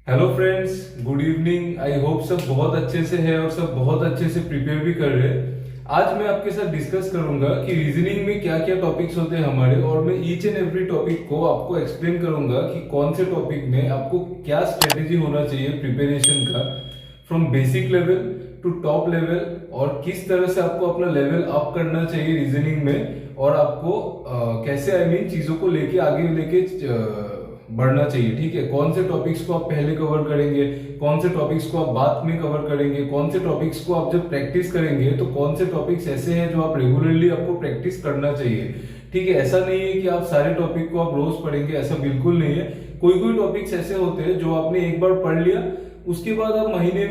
Hello friends, good evening. I hope सब बहुत अच्छे से है और सब बहुत अच्छे से प्रिपेयर भी कर रहे हैं। आज मैं आपके साथ डिस्कस करूंगा कि रीजनिंग में क्या क्या टॉपिक्स होते हैं हमारे, और मैं ईच एंड एवरी टॉपिक को आपको एक्सप्लेन करूंगा कि कौन से टॉपिक में आपको क्या स्ट्रेटेजी होना चाहिए प्रिपरेशन का, from basic level to top level, और किस तरह से आपको अपना लेवल अप करना चाहिए रीजनिंग में, और आपको कैसे चीजों को लेके आगे लेके बढ़ना चाहिए। ठीक है, कौन से टॉपिक्स को आप पहले कवर करेंगे, कौन से टॉपिक्स को आप बाद में कवर करेंगे, कौन से टॉपिक्स को आप जब प्रैक्टिस करेंगे तो कौन से टॉपिक्स ऐसे हैं जो आप रेगुलरली आपको प्रैक्टिस करना चाहिए। ठीक है, ऐसा नहीं है कि आप सारे टॉपिक को आप रोज पढ़ेंगे, ऐसा बिल्कुल नहीं है। कोई कोई टॉपिक्स ऐसे होते हैं जो आपने एक बार पढ़ लिया, उसके बाद आप महीने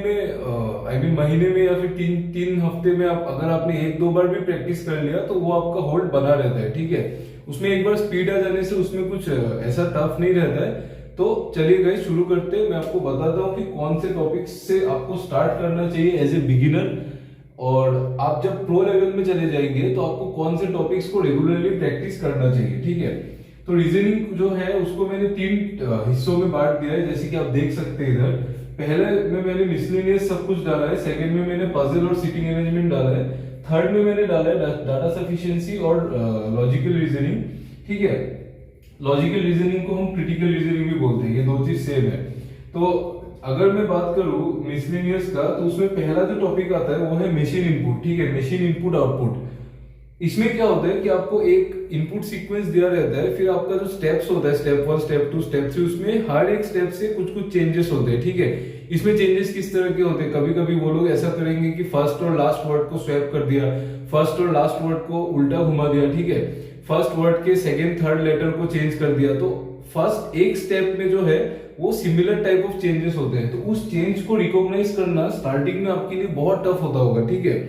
में या फिर तीन हफ्ते में आप अगर आपने एक दो बार भी प्रैक्टिस कर लिया तो वो आपका होल्ड बना रहता है। ठीक है, उसमें एक बार स्पीड आ जाने से उसमें कुछ ऐसा टफ नहीं रहता है। तो चलिए गाइस, शुरू करते हैं। मैं आपको बताता हूँ कि कौन से टॉपिक्स से आपको स्टार्ट करना चाहिए एज ए बिगिनर, और आप जब प्रो लेवल में चले जाएंगे तो आपको कौन से टॉपिक्स को रेगुलरली प्रैक्टिस करना चाहिए। ठीक है, तो रीजनिंग जो है उसको मैंने तीन हिस्सों में बांट दिया है, जैसे कि आप देख सकते हैं इधर। पहले में मैंने मिसलेनियस सब कुछ डाला है, सेकंड में मैंने पजल और सिटिंग अरेंजमेंट डाला है, थर्ड में मैंने डाला है डाटा सफिशिएंसी और लॉजिकल रीजनिंग। ठीक है, लॉजिकल रीजनिंग को हम क्रिटिकल रीजनिंग भी बोलते हैं, ये दो चीज सेम है। तो अगर मैं बात करूं मिसलेनियस का, तो उसमें पहला जो टॉपिक आता है वो है मशीन इनपुट। ठीक है, मशीन इनपुट आउटपुट। इसमें क्या होता है कि आपको एक इनपुट सीक्वेंस दिया रहता है, फिर आपका जो स्टेप्स होता है, स्टेप 1 स्टेप 2 स्टेप 3, उसमें हर एक स्टेप से कुछ कुछ चेंजेस होते हैं। ठीक है, इसमें चेंजेस किस तरह के होते हैं, कभी कभी वो लोग ऐसा करेंगे कि फर्स्ट और लास्ट वर्ड को स्वैप कर दिया, फर्स्ट और लास्ट वर्ड को उल्टा घुमा दिया। ठीक है, फर्स्ट वर्ड के सेकेंड थर्ड लेटर को चेंज कर दिया। तो फर्स्ट एक स्टेप में जो है वो सिमिलर टाइप ऑफ चेंजेस होते हैं, तो उस चेंज को रिकॉग्नाइज करना स्टार्टिंग में आपके लिए बहुत टफ होता होगा। ठीक है,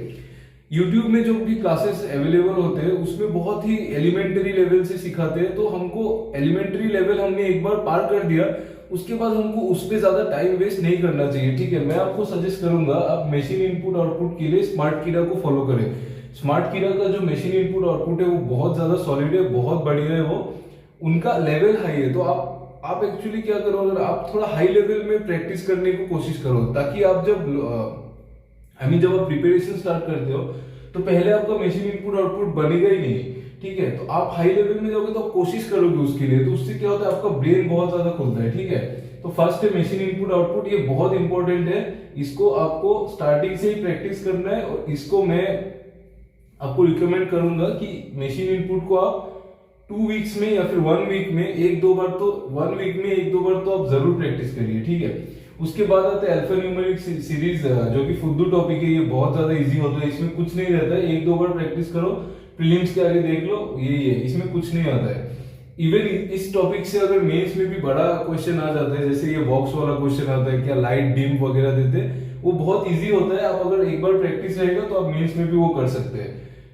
YouTube में जो भी क्लासेस अवेलेबल होते हैं उसमें बहुत ही एलिमेंटरी लेवल से सिखाते हैं, तो हमको एलिमेंटरी लेवल हमने एक बार पार कर दिया, उसके बाद हमको उस पर ज्यादा टाइम वेस्ट नहीं करना चाहिए। ठीक है, मैं आपको सजेस्ट करूंगा आप मशीन इनपुट आउटपुट के लिए स्मार्ट कीड़ा को फॉलो करें। स्मार्ट कीड़ा का जो मशीन इनपुट आउटपुट है वो बहुत ज्यादा सॉलिड है, बहुत बढ़िया है, वो उनका लेवल हाई है। तो आप एक्चुअली क्या करो, अगर आप थोड़ा हाई लेवल में प्रैक्टिस करने की कोशिश करो, ताकि आप जब आप प्रिपरेशन स्टार्ट करते हो तो पहले आपका मशीन इनपुट आउटपुट बनेगा ही नहीं। ठीक है, तो आप हाई लेवल में जाओगे तो आप कोशिश करोगे उसके लिए, तो उससे क्या होता है आपका ब्रेन बहुत ज्यादा खुलता है। ठीक है, तो फर्स्ट है मशीन इनपुट आउटपुट, ये बहुत इंपॉर्टेंट है, इसको आपको स्टार्टिंग से ही प्रैक्टिस करना है। और इसको मैं आपको रिकमेंड करूंगा कि मशीन इनपुट को आप 2 वीक्स में या फिर 1 वीक में एक दो बार तो आप जरूर प्रैक्टिस करिए। ठीक है, उसके बाद आता है अल्फा न्यूमेरिक सीरीज, जो कि फुद्दू टॉपिक है, ये बहुत ज्यादा इजी होता है, इसमें कुछ नहीं रहता है, एक दो बार प्रैक्टिस करो, प्रीलिम्स के आगे देख लो, यही है, इसमें कुछ नहीं आता है। इवन इस टॉपिक से अगर मेंस में भी बड़ा क्वेश्चन आ जाता है, जैसे ये बॉक्स वाला क्वेश्चन आता है, क्या लाइट डिम वगैरह देते हैं, वो बहुत इजी होता है। आप अगर एक बार प्रैक्टिस रहेगा तो आप मेंस में भी वो कर सकते हैं।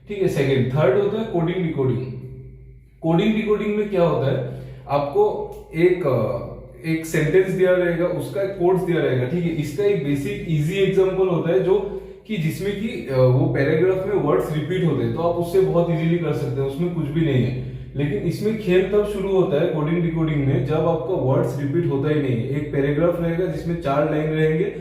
ठीक है, सेकेंड थर्ड होता है कोडिंग डिकोडिंग। कोडिंग डिकोडिंग में क्या होता है, आपको एक सेंटेंस दिया रहेगा, उसका एक कोड्स दिया रहेगा। ठीक है, इसका एक बेसिक इजी एग्जांपल होता है जो कि जिसमें कि वो पैराग्राफ में वर्ड्स रिपीट होते हैं, तो आप उससे बहुत इजीली कर सकते हैं, उसमें कुछ भी नहीं है। लेकिन इसमें खेल तब शुरू होता है कोडिंग डिकोडिंग में, जब आपका वर्ड्स रिपीट होता ही नहीं है। एक पैराग्राफ रहेगा जिसमें 4 लाइन रहेंगे,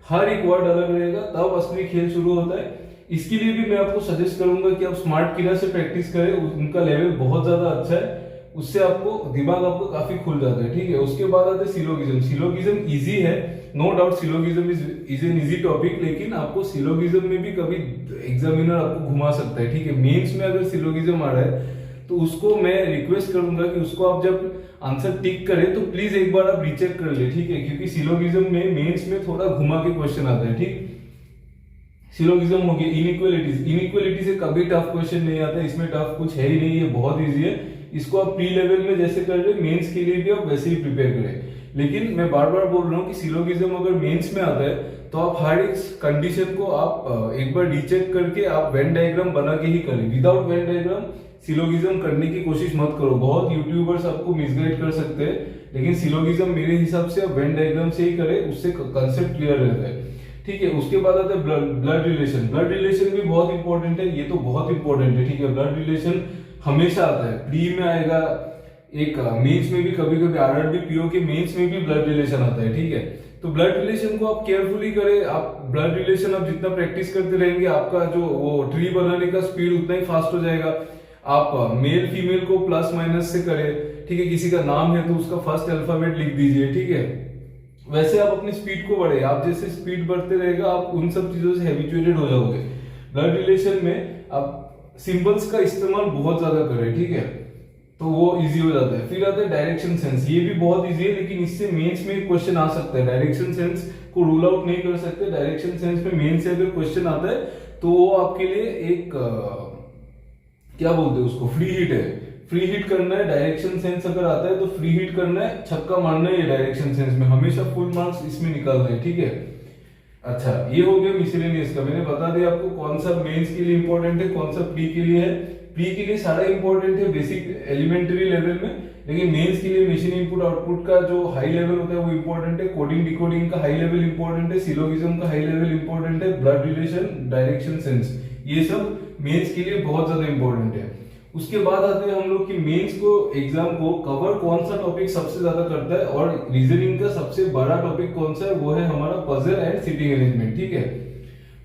हर एक वर्ड अलग रहेगा, तब असली खेल शुरू होता है। इसके लिए भी मैं आपको सजेस्ट करूंगा कि आप स्मार्ट कीड़ा से प्रैक्टिस करें, उनका लेवल बहुत ज्यादा अच्छा है, उससे आपको दिमाग आपको काफी खुल जाता है। ठीक है, उसके बाद आते हैं सिलोगिज्म। सिलोगिज्म इजी है, no doubt, syllogism is an easy topic, लेकिन आपको सिलोगिज्म में भी कभी एग्जामिनर आपको घुमा सकता है। ठीक है, मेंस में अगर सिलोगिज्म आ रहा है तो उसको मैं रिक्वेस्ट करूंगा कि उसको आप जब आंसर टिक करें तो प्लीज एक बार आप रीचेक कर ले। ठीक है, क्योंकि सिलोगिज्म में मेंस में थोड़ा घुमा के क्वेश्चन आता है। ठीक, सिलोगिज्म हो गया। इनइक्वालिटी से कभी टफ क्वेश्चन नहीं आता, इसमें टफ कुछ है ही नहीं, ये बहुत इजी है। इसको आप प्री लेवल में जैसे कर रहे, मेंस के लिए भी आप वैसे ही प्रिपेयर करें। लेकिन मैं बार बार बोल रहा हूँ कि सिलोगिज्म अगर मेंस में आता है तो आप हर एक कंडीशन को आप एक बार रीचेक करके आप वेन डायग्राम बना के ही करें। विदाउट वेन डायग्राम सिलोगिज्म करने की कोशिश मत करो, बहुत यूट्यूबर्स आपको मिसगाइड कर सकते हैं, लेकिन सिलोगिज्म मेरे हिसाब से आप वेन डायग्राम से ही करें, उससे कंसेप्ट क्लियर रहता है। ठीक है, उसके बाद आता है ब्लड रिलेशन। ब्लड रिलेशन भी बहुत इंपॉर्टेंट है, ये तो बहुत इंपॉर्टेंट है। ठीक है, ब्लड रिलेशन हमेशा आता है, प्री में आएगा, एक मेंस में भी कभी कभी आरआरबी पीओ के मेंस में भी ब्लड रिलेशन आता है, ठीक है। तो ब्लड रिलेशन को आप केयरफुली करें। आप ब्लड रिलेशन आप जितना प्रैक्टिस करते रहेंगे आपका जो वो ट्री बनाने का स्पीड उतना ही फास्ट हो जाएगा। आप मेल फीमेल को प्लस माइनस से करें, ठीक है। किसी का नाम है तो उसका फर्स्ट अल्फाबेट लिख दीजिए, ठीक है। वैसे आप अपनी स्पीड को बढ़े, आप जैसे स्पीड बढ़ते रहेगा आप उन सब चीजों से हैबिचुएटेड हो जाओगे। ब्लड रिलेशन में आप सिंबल्स का इस्तेमाल बहुत ज्यादा करें, ठीक है, तो वो इजी हो जाता है। फिर आता है डायरेक्शन सेंस, ये भी बहुत इजी है, लेकिन इससे मेंस में क्वेश्चन आ सकता है। डायरेक्शन सेंस को रूल आउट नहीं कर सकते। डायरेक्शन सेंस में मेंस से अगर क्वेश्चन आता है तो वो आपके लिए एक क्या बोलते हैं उसको, फ्री हिट है। फ्री हिट करना है। डायरेक्शन सेंस अगर आता है तो फ्री हिट करना है, छक्का मारना है। डायरेक्शन सेंस में हमेशा फुल मार्क्स इसमें निकालना है, ठीक है। अच्छा, ये हो गया मिसलेनियस का। मैंने बता दिया आपको कौन सा मेंस के लिए इंपॉर्टेंट है, कौन सा प्री के लिए है। प्री के लिए सारा इंपॉर्टेंट है बेसिक एलिमेंट्री लेवल में, लेकिन मेंस के लिए मशीन इनपुट आउटपुट का जो हाई लेवल होता है वो इंपॉर्टेंट है। कोडिंग डिकोडिंग का हाई लेवल इंपॉर्टेंट है। सिलोगिज्म का हाई लेवल इंपॉर्टेंट है। ब्लड रिलेशन, डायरेक्शन सेंस, ये सब मेंस के लिए बहुत ज्यादा इंपॉर्टेंट है। उसके बाद आते हैं हम लोग कि मेंस को एग्जाम को कवर कौन सा टॉपिक सबसे ज्यादा करता है, और रीजनिंग का सबसे बड़ा टॉपिक कौन सा है, वो है हमारा पजल एंड सिटिंग अरेंजमेंट, ठीक है।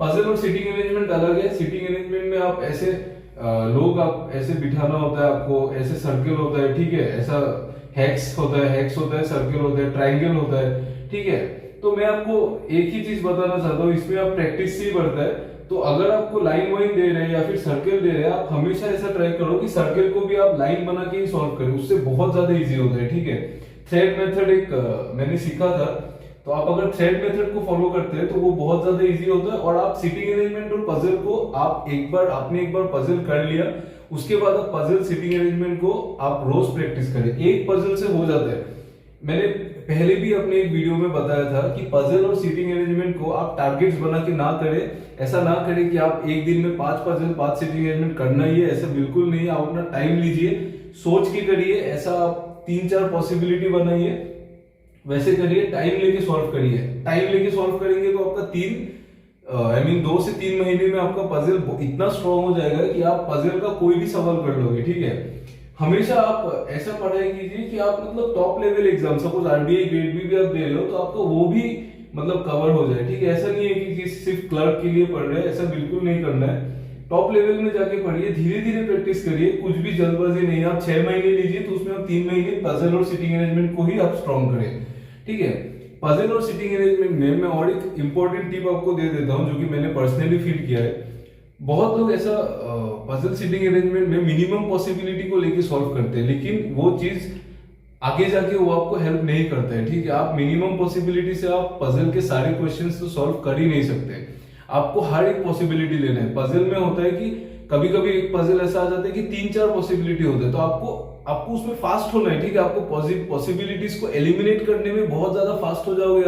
पजल और सिटिंग अरेंजमेंट अलग है। सिटिंग अरेंजमेंट में आप ऐसे लोग आप ऐसे बिठाना होता है, आपको ऐसे सर्कल होता है, ठीक है, ऐसा हेक्स होता है, सर्कल होता है, ट्राइंगल होता है, ठीक है। तो मैं आपको एक ही चीज बताना चाहता हूँ, इसमें आप प्रैक्टिस से ही बढ़ता है। तो अगर आपको लाइन वाइन दे रहे हैं या फिर सर्कल दे रहे हैं, आप हमेशा ऐसा ट्राई करो कि सर्कल को भी आप लाइन बना के ही सॉल्व करें, उससे बहुत ज्यादा इजी होता है, ठीक है। थ्रेड मेथड एक मैंने सीखा था, तो आप अगर थ्रेड मेथड को फॉलो करते हैं तो वो बहुत ज्यादा इजी होता है। और आप सिटिंग अरेंजमेंट और पजल को आपने एक बार पजल कर लिया, उसके बाद आप पजल सिटिंग अरेंजमेंट को आप रोज प्रैक्टिस करें। एक पजल से हो जाता है। मैंने पहले भी अपने एक वीडियो में बताया था कि पजल और सिटिंग अरेंजमेंट को आप टारगेट्स बना के ना करें। ऐसा ना करें कि आप एक दिन में 5 पजल 5 सिटिंग अरेंजमेंट करना ही है, ऐसा बिल्कुल नहीं। आप अपना टाइम लीजिए, सोच के करिए। ऐसा आप 3-4 पॉसिबिलिटी बनाइए, वैसे करिए, टाइम लेके सॉल्व करिए। टाइम लेके सॉल्व करेंगे तो आपका 2 से 3 महीने में आपका पजल इतना स्ट्रॉन्ग हो जाएगा कि आप पजल का कोई भी सवाल कर लोगे, ठीक है। हमेशा आप ऐसा पढ़ाई कीजिए कि आप मतलब top level exam, suppose RBI grade B भी आप दे रहे हो तो आपको वो भी मतलब कवर हो जाए, ठीक है। ऐसा नहीं है कि सिर्फ क्लर्क के लिए पढ़ रहे हैं, ऐसा बिल्कुल नहीं करना है। टॉप लेवल में जाके पढ़िए, धीरे धीरे प्रैक्टिस करिए, कुछ भी जल्दबाजी नहीं। आप 6 महीने लीजिए तो उसमें आप 3 महीने पजल और सिटिंग अरेंजमेंट को ही आप स्ट्रॉन्ग करें, ठीक है। पजल और सिटिंग अरेंजमेंट में मैं और एक इंपॉर्टेंट टिप आपको दे देता हूं जो कि मैंने पर्सनली फील किया है। बहुत लोग ऐसा पजल सिटिंग अरेंजमेंट में मिनिमम पॉसिबिलिटी को लेके सॉल्व करते हैं, लेकिन वो चीज आगे जाके वो आपको हेल्प नहीं करता है, ठीक है। आप मिनिमम पॉसिबिलिटी से आप पजल के सारे क्वेश्चंस तो सॉल्व कर ही नहीं सकते। आपको हर एक पॉसिबिलिटी लेना है। पजल में होता है कि कभी कभी एक पजल ऐसा आ जाता है कि 3-4 पॉसिबिलिटी होते हैं, तो आपको उसमें फास्ट होना है, ठीक है। आपको पॉसिबिलिटीज को एलिमिनेट करने में बहुत ज्यादा फास्ट हो जाओगे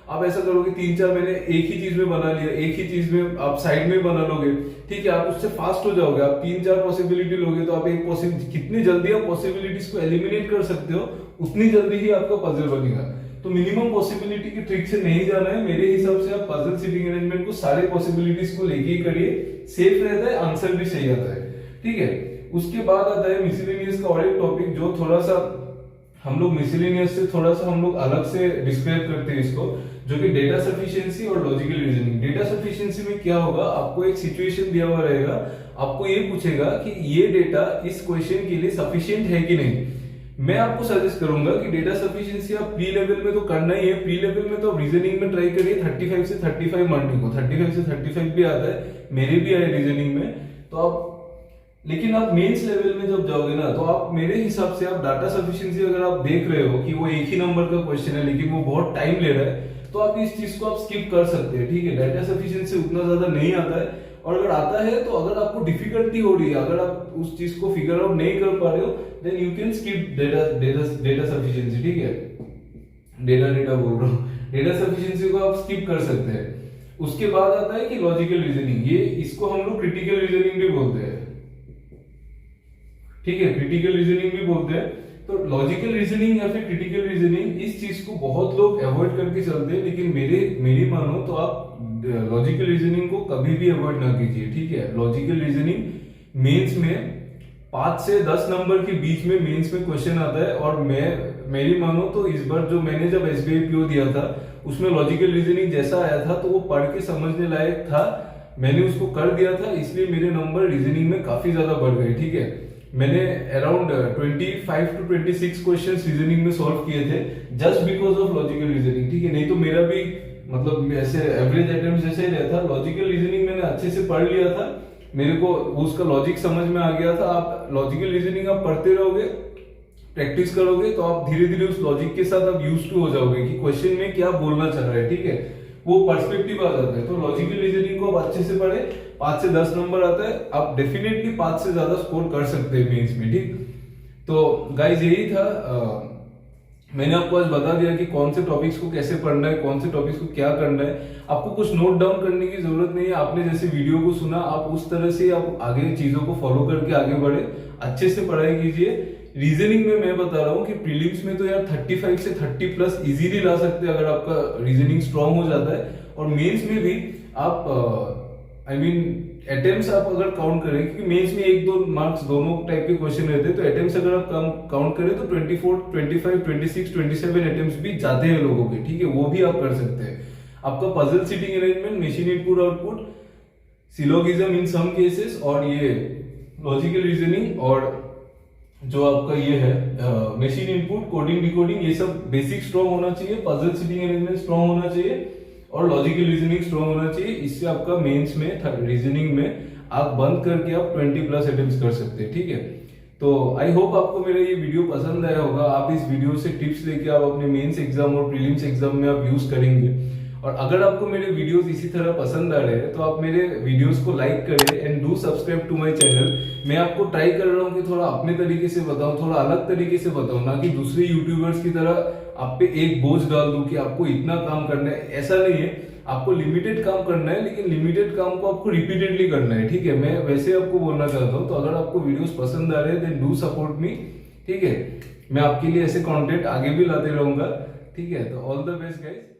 आप ऐसा करोगे 3-4 मैंने एक ही चीज में बना लिया, एक ही चीज में आप साइड में बना लोगे, ठीक है। आप उससे फास्ट हो जाओगे। आप 3-4 पॉसिबिलिटी लोगे तो आप एक कितनी जल्दी आप पॉसिबिलिटीज को एलिमिनेट कर सकते हो उतनी जल्दी ही आपका पजल बनेगा। तो मिनिमम पॉसिबिलिटी की ट्रिक से नहीं जाना है। मेरे हिसाब से आप पजल सिटिंग अरेंजमेंट को सारे पॉसिबिलिटीज को लेके ही करिए, सेफ रहता है, आंसर भी सही आता है, ठीक है। उसके बाद आता है मिसलेनियस का और एक टॉपिक जो थोड़ा सा हम लोग मिसलेनियस से थोड़ा सा हम लोग अलग से डिस्क्राइब करते हैं इसको, जो कि डेटा सफिशिएंसी और लॉजिकल रीजनिंग। डेटा सफिशिएंसी में क्या होगा, आपको एक सिचुएशन दिया हुआ रहेगा, आपको ये पूछेगा कि ये डेटा इस क्वेश्चन के लिए सफिशिएंट है कि नहीं। मैं आपको सजेस्ट करूंगा कि डेटा सफिशिएंसी आप प्री लेवल में तो करना ही है। प्री लेवल में तो रीजनिंग में ट्राई करिए 35 से 35 मार्किंग को। 35 से 35 भी आता है, मेरे भी आए रीजनिंग में। तो आप लेकिन आप मेंस लेवल में जब जाओगे ना तो आप मेरे हिसाब से आप डाटा सफिशिएंसी अगर आप देख रहे हो कि वो एक ही नंबर का क्वेश्चन है लेकिन वो बहुत टाइम ले रहा है, तो आप इस चीज को आप स्किप कर सकते हैं, ठीक है। डाटा सफिशिएंसी उतना ज्यादा नहीं आता है, और अगर आता है तो अगर आपको डिफिकल्टी हो रही है, अगर आप उस चीज को फिगर आउट नहीं कर पा रहे हो, then you can skip data sufficiency, ठीक है। डेटा बोल रहा हूँ, डेटा सफिशिएंसी को आप स्किप कर सकते हैं। उसके बाद आता है कि लॉजिकल रीजनिंग, ये इसको हम लोग क्रिटिकल रीजनिंग भी बोलते हैं, ठीक है। क्रिटिकल रीजनिंग भी बोलते हैं। तो लॉजिकल रीजनिंग या फिर क्रिटिकल रीजनिंग, इस चीज को बहुत लोग अवॉइड करके चलते हैं, लेकिन मेरी मानो तो आप लॉजिकल रीजनिंग को कभी भी अवॉइड ना कीजिए, ठीक है। लॉजिकल रीजनिंग मेंस में 5 से 10 नंबर के बीच में मेंस में क्वेश्चन आता है। और मेरी मानो तो इस बार जो मैंने जब SBI PO दिया था उसमें लॉजिकल रीजनिंग जैसा आया था तो वो पढ़ के समझने लायक था, मैंने उसको कर दिया था, इसलिए मेरे नंबर रीजनिंग में काफी ज्यादा बढ़ गए। ठीक है, मैंने अराउंड 25 to 26 क्वेश्चंस रीजनिंग में सॉल्व किए थे just because of logical reasoning. ठीक है, नहीं तो मेरा भी मतलब ऐसे एवरेज अटेम्प्ट जैसे ही रहता। लॉजिकल रीजनिंग मैंने अच्छे से पढ़ लिया था, मेरे को उसका लॉजिक समझ में आ गया था। आप लॉजिकल रीजनिंग आप पढ़ते रहोगे, प्रैक्टिस करोगे तो आप धीरे धीरे उस लॉजिक के साथ आप यूज टू हो जाओगे कि क्वेश्चन में क्या बोलना चाह रहा है। ठीक है, वो पर्सपेक्टिव आ जाता है। तो लॉजिकल रीजनिंग को आप अच्छे से पढ़े, 5 से 10 नंबर आता है, आप डेफिनेटली 5 से ज्यादा स्कोर कर सकते हैं मेंस में। ठीक, तो गाइस यही था। मैंने आपको आज बता दिया कि कौन से टॉपिक्स को कैसे पढ़ना है, कौन से टॉपिक्स को क्या करना है। आपको कुछ नोट डाउन करने की जरूरत नहीं है, आपने जैसे वीडियो को सुना आप उस तरह से आप आगे चीजों को फॉलो करके आगे बढ़े, अच्छे से पढ़ाई कीजिए। रीजनिंग में मैं बता रहा हूँ कि प्रीलिम्स में तो यार 35 से 30 प्लस इजीली ला सकते हैं अगर आपका रीजनिंग स्ट्रांग हो जाता है। और मेंस में भी आप अटेम्प्ट्स आप अगर काउंट करें, क्योंकि मेंस में 1-2 मार्क्स दोनों टाइप के क्वेश्चन रहते हैं, तो अटेम्प्ट्स अगर आप काउंट करें तो 24, 25, 26, 27 अटेम्प्ट्स भी जाते हैं लोगों के। ठीक है, वो भी आप कर सकते हैं। आपका puzzle seating arrangement, machine input output, syllogism in some cases, और ये लॉजिकल रीजनिंग, और जो आपका ये है मशीन इनपुट, कोडिंग डिकोडिंग, ये सब बेसिक स्ट्रॉन्ग होना चाहिए। पजल सीटिंग अरेंजमेंट स्ट्रॉन्ग होना चाहिए और लॉजिकल रीजनिंग स्ट्रॉन्ग होना चाहिए। इससे आपका मेंस में रीजनिंग में आप बंद करके आप 20 प्लस अटेम्प्ट्स कर सकते हैं। ठीक है, तो आई होप आपको मेरा ये वीडियो पसंद आया होगा। आप इस वीडियो से टिप्स लेके आप अपने मेंस एग्जाम और प्रीलिम्स एग्जाम में आप यूज करेंगे। और अगर आपको मेरे वीडियोस इसी तरह पसंद आ रहे हैं तो आप मेरे वीडियोस को लाइक करें and do subscribe to my channel. मैं आपको ट्राई कर रहा हूँ कि थोड़ा अपने तरीके से बताऊं, थोड़ा अलग तरीके से बताऊं, ना कि दूसरे यूट्यूबर्स की तरह आप पे एक बोझ डाल दूं कि आपको इतना काम करना है। ऐसा नहीं है, आपको लिमिटेड काम करना है, लेकिन लिमिटेड काम को आपको रिपीटेडली करना है। ठीक है, मैं वैसे आपको बोलना चाहता हूँ। तो अगर आपको वीडियोस पसंद आ रहे हैं देन डू सपोर्ट मी। ठीक है, मैं आपके लिए ऐसे कंटेंट आगे भी लाते रहूंगा। ठीक है, तो ऑल द बेस्ट गाइस।